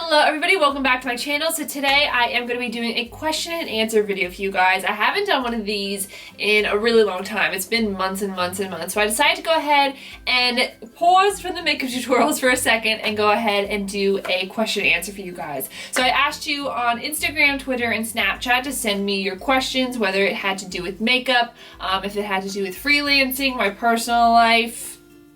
Hello everybody, welcome back to my channel. So today I am going to be doing a question and answer video for you guys. I haven't done one of these in a really long time. It's been months and months and months. So I decided to go ahead and pause from the makeup tutorials for a second and go ahead and do a question and answer for you guys. So I asked you on Instagram, Twitter, and Snapchat to send me your questions, whether it had to do with makeup, if it had to do with freelancing, my personal life,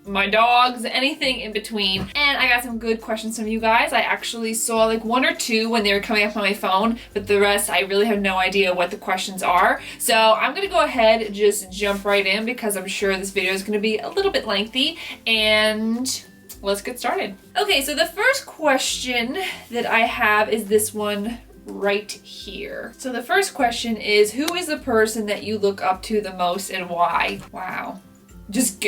my dogs, anything in between. And I got some good questions from you guys. I actually saw like one or two when they were coming up on my phone, but the rest I really have no idea what the questions are. So I'm gonna go ahead and just jump right in because I'm sure this video is gonna be a little bit lengthy, and let's get started. Okay, so the first question that I have is this one right here. So the first question is, who is the person that you look up to the most and why? Wow. Just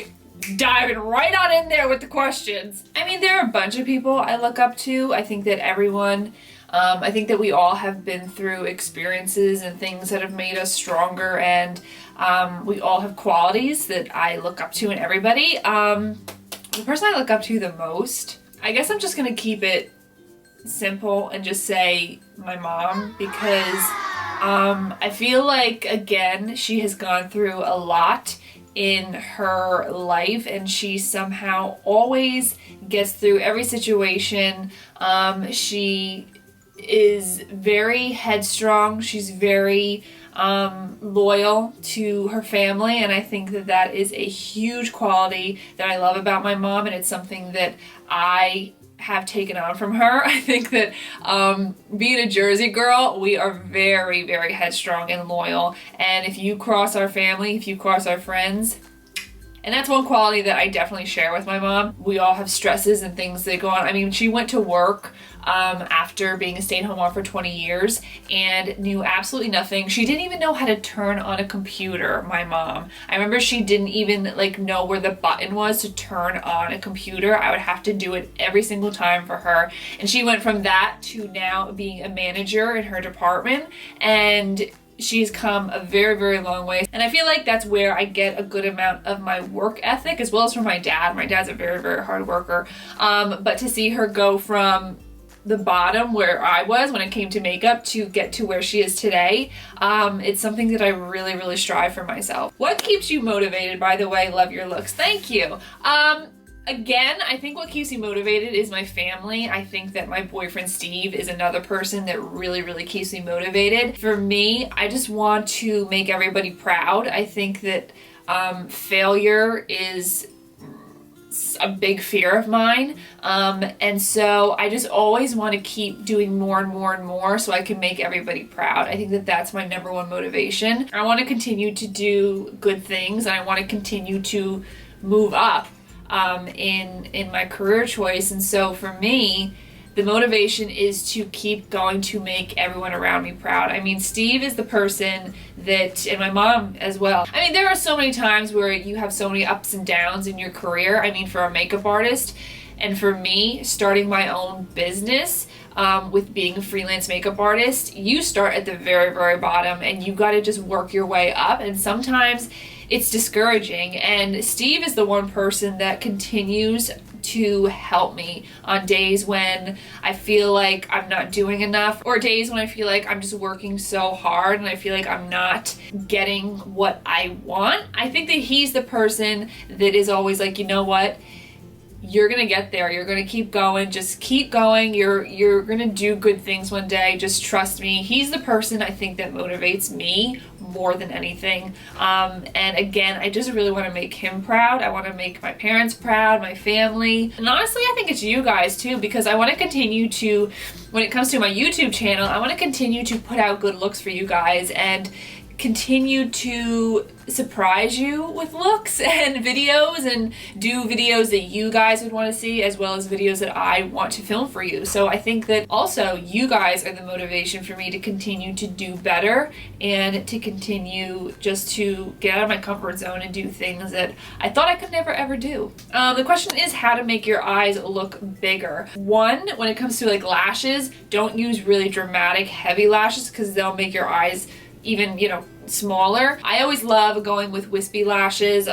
diving right on in there with the questions. I mean, there are a bunch of people I look up to. I think that everyone, I think that we all have been through experiences and things that have made us stronger, and we all have qualities that I look up to in everybody. The person I look up to the most, I guess I'm just gonna keep it simple and just say my mom, because I feel like, again, she has gone through a lot in her life and she somehow always gets through every situation. She is very headstrong. She's very loyal to her family, and I think that that is a huge quality that I love about my mom, and it's something that I have taken on from her. I think that being a Jersey girl, we are very, very headstrong and loyal, and if you cross our family, if you cross our friends, and that's one quality that I definitely share with my mom. We all have stresses and things that go on. I mean, she went to work after being a stay-at-home mom for 20 years and knew absolutely nothing. She didn't even know how to turn on a computer, my mom. I remember she didn't even like know where the button was to turn on a computer. I would have to do it every single time for her. And she went from that to now being a manager in her department, and she's come a very, very long way. And I feel like that's where I get a good amount of my work ethic, as well as from my dad. My dad's a very, very hard worker. But to see her go from the bottom where I was when it came to makeup to get to where she is today, it's something that I really, really strive for myself. What keeps you motivated, by the way? Love your looks. Thank you. Again, I think what keeps me motivated is my family. I think that my boyfriend Steve is another person that really, really keeps me motivated. For me, I just want to make everybody proud. I think that failure is a big fear of mine, and so I just always want to keep doing more and more and more so I can make everybody proud. I think that that's my number one motivation. I want to continue to do good things, and I want to continue to move up in my career choice. And so for me, the motivation is to keep going to make everyone around me proud. I mean, Steve is the person that, and my mom as well. I mean, there are so many times where you have so many ups and downs in your career. I mean, for a makeup artist, and for me, starting my own business, with being a freelance makeup artist, you start at the very, very bottom and you gotta just work your way up, and sometimes it's discouraging. And Steve is the one person that continues to help me on days when I feel like I'm not doing enough, or days when I feel like I'm just working so hard and I feel like I'm not getting what I want. I think that he's the person that is always like, you know what? You're gonna get there. You're gonna keep going. Just keep going. You're gonna do good things one day. Just trust me. He's the person I think that motivates me more than anything. And again, I just really want to make him proud. I want to make my parents proud, my family, and honestly, I think it's you guys too, because I want to continue to, when it comes to my YouTube channel, I want to continue to put out good looks for you guys and continue to surprise you with looks and videos, and do videos that you guys would want to see, as well as videos that I want to film for you. So I think that also you guys are the motivation for me to continue to do better and to continue just to get out of my comfort zone and do things that I thought I could never ever do. The question is how to make your eyes look bigger. One, when it comes to like lashes, don't use really dramatic heavy lashes because they'll make your eyes even, you know, smaller. I always love going with wispy lashes.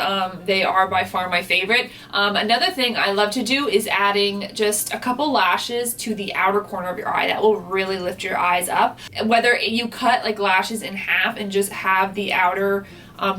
They are by far my favorite. Another thing I love to do is adding just a couple lashes to the outer corner of your eye. That will really lift your eyes up. Whether you cut like lashes in half and just have the outer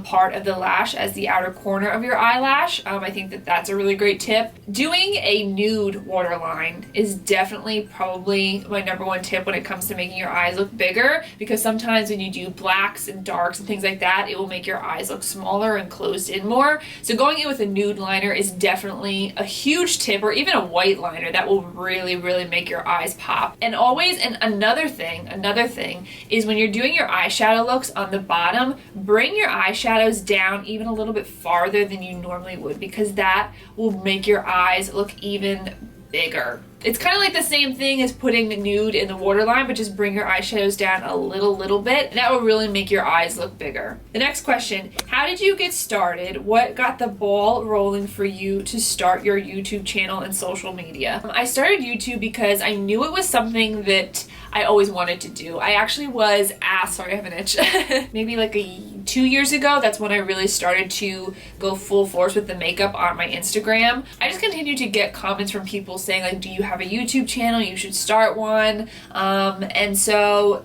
part of the lash as the outer corner of your eyelash. I think that that's a really great tip. Doing a nude waterline is definitely probably my #1 tip when it comes to making your eyes look bigger, because sometimes when you do blacks and darks and things like that, it will make your eyes look smaller and closed in more. So going in with a nude liner is definitely a huge tip, or even a white liner that will really, really make your eyes pop. And always, and another thing is when you're doing your eyeshadow looks on the bottom, bring your eyeshadows down even a little bit farther than you normally would, because that will make your eyes look even bigger. It's kind of like the same thing as putting the nude in the waterline, but just bring your eyeshadows down a little bit, and that will really make your eyes look bigger. The next question, how did you get started? What got the ball rolling for you to start your YouTube channel and social media? I started YouTube because I knew it was something that I always wanted to do. I actually was asked, sorry I have an itch, maybe like 2 years ago, that's when I really started to go full force with the makeup on my Instagram. I just continued to get comments from people saying like, do you have a YouTube channel? You should start one. And so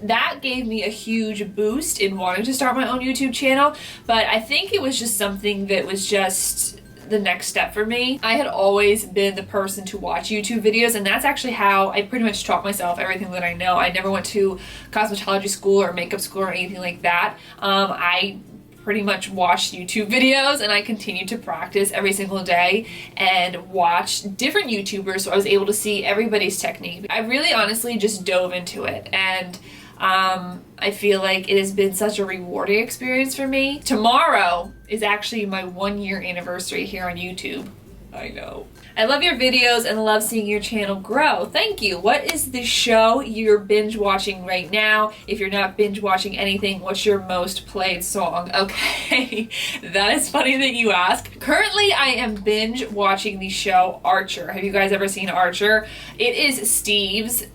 that gave me a huge boost in wanting to start my own YouTube channel. But I think it was just something that was just the next step for me. I had always been the person to watch YouTube videos, and that's actually how I pretty much taught myself everything that I know. I never went to cosmetology school or makeup school or anything like that. I pretty much watched YouTube videos, and I continued to practice every single day and watch different YouTubers, so I was able to see everybody's technique. I really honestly just dove into it, and I feel like it has been such a rewarding experience for me. Tomorrow is actually my 1-year anniversary here on YouTube. I know. I love your videos and love seeing your channel grow. Thank you. What is the show you're binge watching right now? If you're not binge watching anything, what's your most played song? Okay, that is funny that you ask. Currently, I am binge watching the show Archer. Have you guys ever seen Archer? It is Steve's,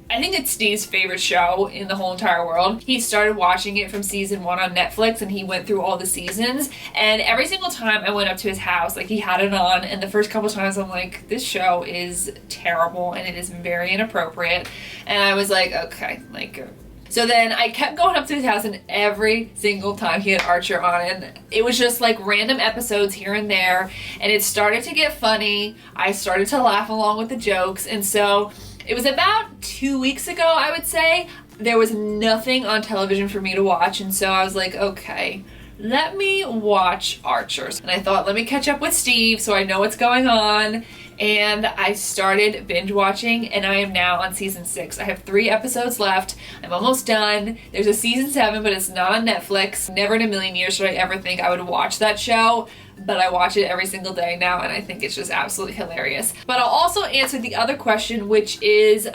I think it's Steve's favorite show in the whole entire world. He started watching it from season 1 on Netflix, and he went through all the seasons, and every single time I went up to his house, like, he had it on, and the first couple times I'm like, this show is terrible and it is very inappropriate, and I was like, okay, like, so then I kept going up to his house, and every single time he had Archer on, and it was just like random episodes here and there, and it started to get funny. I started to laugh along with the jokes, and so it was about 2 weeks ago, I would say, there was nothing on television for me to watch, and so I was like, okay, let me watch Archer. And I thought, let me catch up with Steve so I know what's going on. And I started binge watching, and I am now on season 6. I have 3 episodes left. I'm almost done. There's a season 7, but it's not on Netflix. Never in a million years should I ever think I would watch that show, but I watch it every single day now, and I think it's just absolutely hilarious. But I'll also answer the other question, which is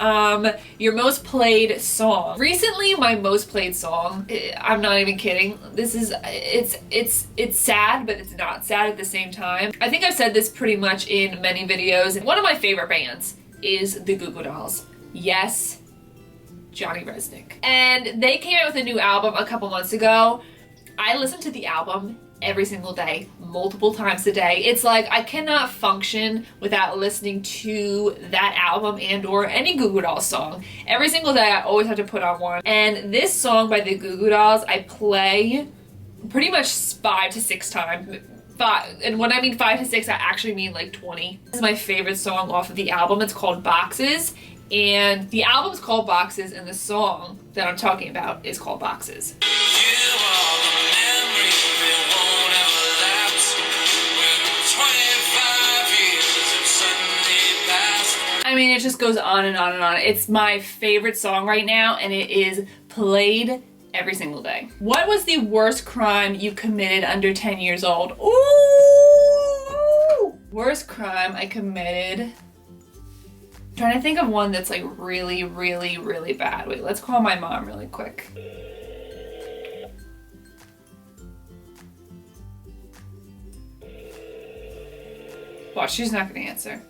your most played song. Recently, my most played song, I'm not even kidding, this is, it's sad, but it's not sad at the same time. I think I've said this pretty much in many videos. One of my favorite bands is the Goo Goo Dolls. Yes, Johnny Resnick. And they came out with a new album a couple months ago. I listened to the album every single day, multiple times a day. It's like I cannot function without listening to that album and or any Goo Goo Dolls song. Every single day I always have to put on one. And this song by the Goo Goo Dolls I play pretty much 5 to 6 times. And when I mean 5 to 6, I actually mean like 20. This is my favorite song off of the album. It's called Boxes. And the album's called Boxes, and the song that I'm talking about is called Boxes. I mean, it just goes on and on and on. It's my favorite song right now, and it is played every single day. What was the worst crime you committed under 10 years old? Ooh! Worst crime I committed. I'm trying to think of one that's like really, really, really bad. Wait, let's call my mom really quick. Well, she's not gonna answer.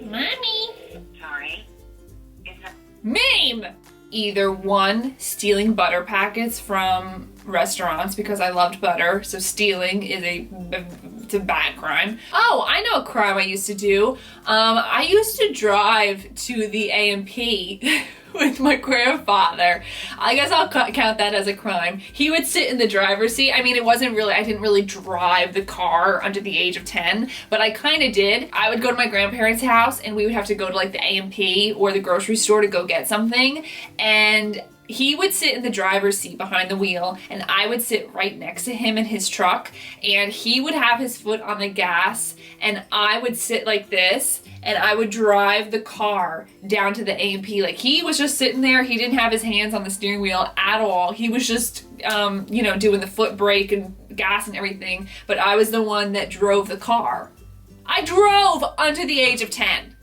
Mommy. Sorry. Me! crime. Either one, stealing butter packets from restaurants because I loved butter, so stealing is it's a bad crime. Oh, I know a crime I used to do. I used to drive to the A&P with my grandfather. I guess I'll count that as a crime. He would sit in the driver's seat. I mean, I didn't really drive the car under the age of 10, but I kind of did. I would go to my grandparents' house and we would have to go to like the A&P or the grocery store to go get something, and he would sit in the driver's seat behind the wheel and I would sit right next to him in his truck, and he would have his foot on the gas and I would sit like this and I would drive the car down to the A&P. Like, he was just sitting there. He didn't have his hands on the steering wheel at all. He was just, doing the foot brake and gas and everything, but I was the one that drove the car. I drove under the age of 10.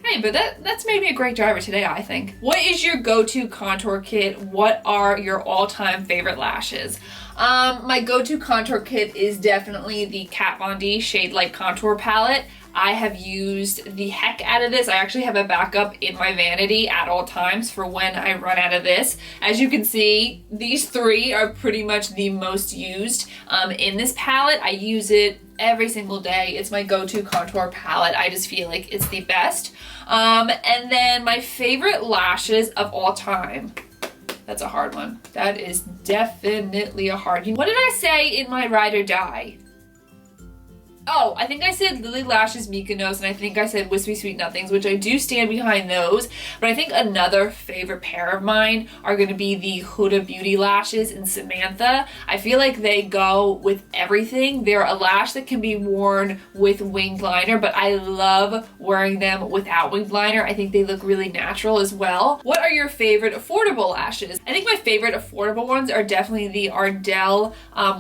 Hey, but that's made me a great driver today, I think. What is your go-to contour kit? What are your all-time favorite lashes? My go-to contour kit is definitely the Kat Von D Shade Light Contour Palette. I have used the heck out of this. I actually have a backup in my vanity at all times for when I run out of this. As you can see, these three are pretty much the most used in this palette. I use it every single day. It's my go-to contour palette. I just feel like it's the best. And then my favorite lashes of all time. That's a hard one. That is definitely a hard one. What did I say in my Ride or Die? Oh, I think I said Lily Lashes Mykonos, and I think I said Wispy Sweet Nothings, which I do stand behind those. But I think another favorite pair of mine are going to be the Huda Beauty lashes in Samantha. I feel like they go with everything. They're a lash that can be worn with winged liner, but I love wearing them without winged liner. I think they look really natural as well. What are your favorite affordable lashes? I think my favorite affordable ones are definitely the Ardell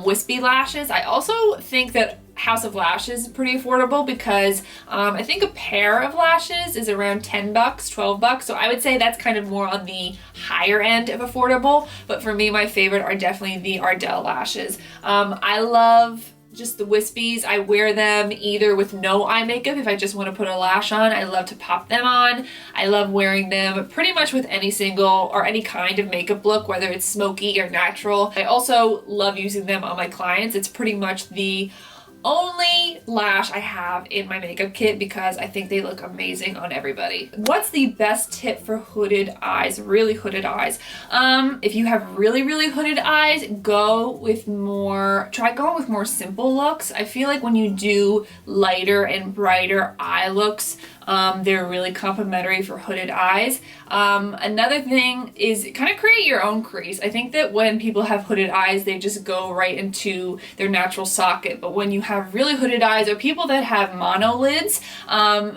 Wispy lashes. I also think that House of Lashes is pretty affordable because I think a pair of lashes is around 10 bucks, 12 bucks. So I would say that's kind of more on the higher end of affordable. But for me, my favorite are definitely the Ardell lashes. I love just the wispies. I wear them either with no eye makeup if I just want to put a lash on. I love to pop them on. I love wearing them pretty much with any single or any kind of makeup look, whether it's smoky or natural. I also love using them on my clients. It's pretty much the only lash I have in my makeup kit because I think they look amazing on everybody. What's the best tip for hooded eyes, really hooded eyes? If you have really, really hooded eyes, try going with more simple looks. I feel like when you do lighter and brighter eye looks, they're really complimentary for hooded eyes. Another thing is kind of create your own crease. I think that when people have hooded eyes, they just go right into their natural socket. But when you have really hooded eyes or people that have mono lids,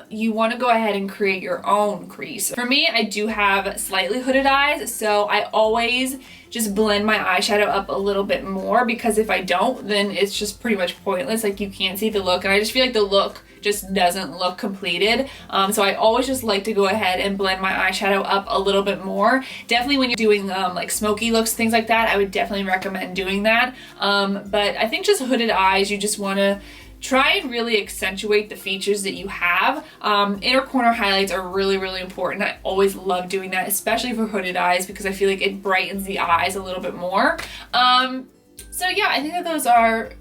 you want to go ahead and create your own crease. For me, I do have slightly hooded eyes, so I always just blend my eyeshadow up a little bit more, because if I don't, then it's just pretty much pointless. Like, you can't see the look, and I just feel like the look just doesn't look completed. So I always just like to go ahead and blend my eyeshadow up a little bit more. Definitely when you're doing like smoky looks, things like that, I would definitely recommend doing that. But I think just hooded eyes, you just want to try and really accentuate the features that you have. Inner corner highlights are really, really important. I always love doing that, especially for hooded eyes, because I feel like it brightens the eyes a little bit more. So yeah, I think that those are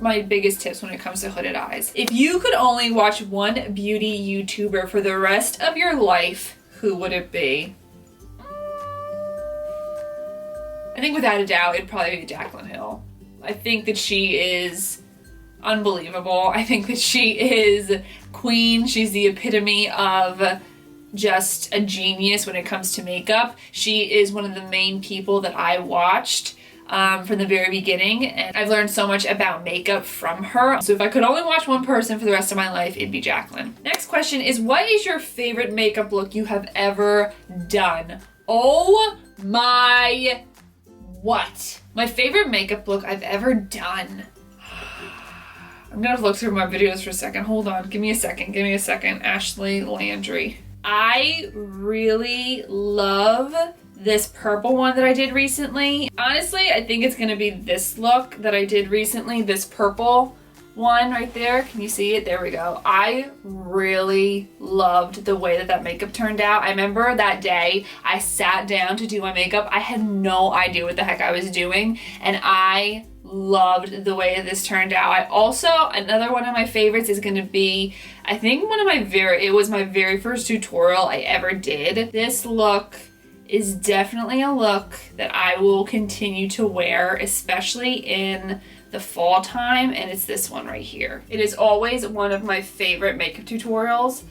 my biggest tips when it comes to hooded eyes. If you could only watch one beauty YouTuber for the rest of your life, who would it be? I think without a doubt, it'd probably be Jaclyn Hill. I think that she is unbelievable. I think that she is queen. She's the epitome of just a genius when it comes to makeup. She is one of the main people that I watched from the very beginning, and I've learned so much about makeup from her. So if I could only watch one person for the rest of my life, it'd be Jaclyn. Next question is, what is your favorite makeup look you have ever done? Oh my, what? My favorite makeup look I've ever done. I'm gonna look through my videos for a second. Hold on, give me a second. Ashley Landry. I really love this purple one that I did recently. Honestly, I think it's gonna be this look that I did recently, this purple. one right there. Can you see it? There we go. I really loved the way that that makeup turned out. I remember that day I sat down to do my makeup. I had no idea what the heck I was doing, and I loved the way this turned out. I also, another one of my favorites is going to be, I think it was my very first tutorial I ever did. This look is definitely a look that I will continue to wear, especially in the fall time, and it's this one right here. It is always one of my favorite makeup tutorials.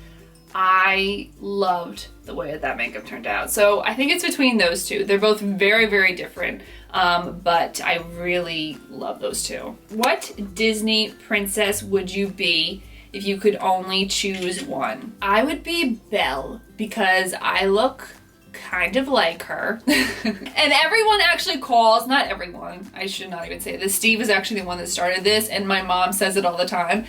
I loved the way that makeup turned out. So I think it's between those two. They're both very, very different, but I really love those two. What Disney princess would you be if you could only choose one? I would be Belle, because I look kind of like her. And everyone actually calls, not everyone, I should not even say this, Steve is actually the one that started this, and my mom says it all the time.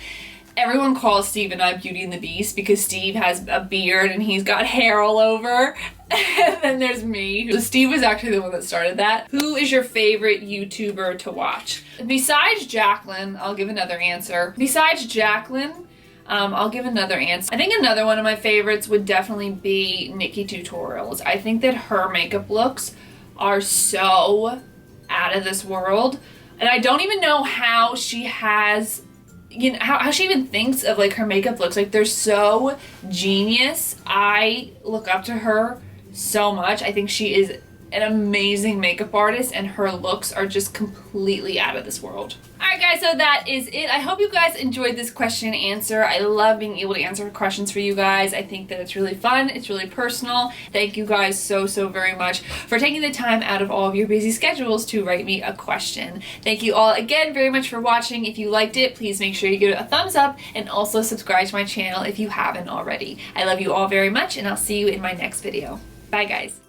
Everyone calls Steve and I Beauty and the Beast because Steve has a beard and he's got hair all over. And then there's me. So Steve was actually the one that started that. Who is your favorite YouTuber to watch? Besides Jacqueline, I'll give another answer. Besides Jacqueline, I'll give another answer. I think another one of my favorites would definitely be Nikki Tutorials. I think that her makeup looks are so out of this world. And I don't even know how she has, you know, how she even thinks of like her makeup looks. Like, they're so genius. I look up to her so much. I think she is an amazing makeup artist, and her looks are just completely out of this world. Alright guys, so that is it. I hope you guys enjoyed this question and answer. I love being able to answer questions for you guys. I think that it's really fun. It's really personal. Thank you guys so very much for taking the time out of all of your busy schedules to write me a question. Thank you all again very much for watching. If you liked it, please make sure you give it a thumbs up and also subscribe to my channel if you haven't already. I love you all very much, and I'll see you in my next video. Bye guys.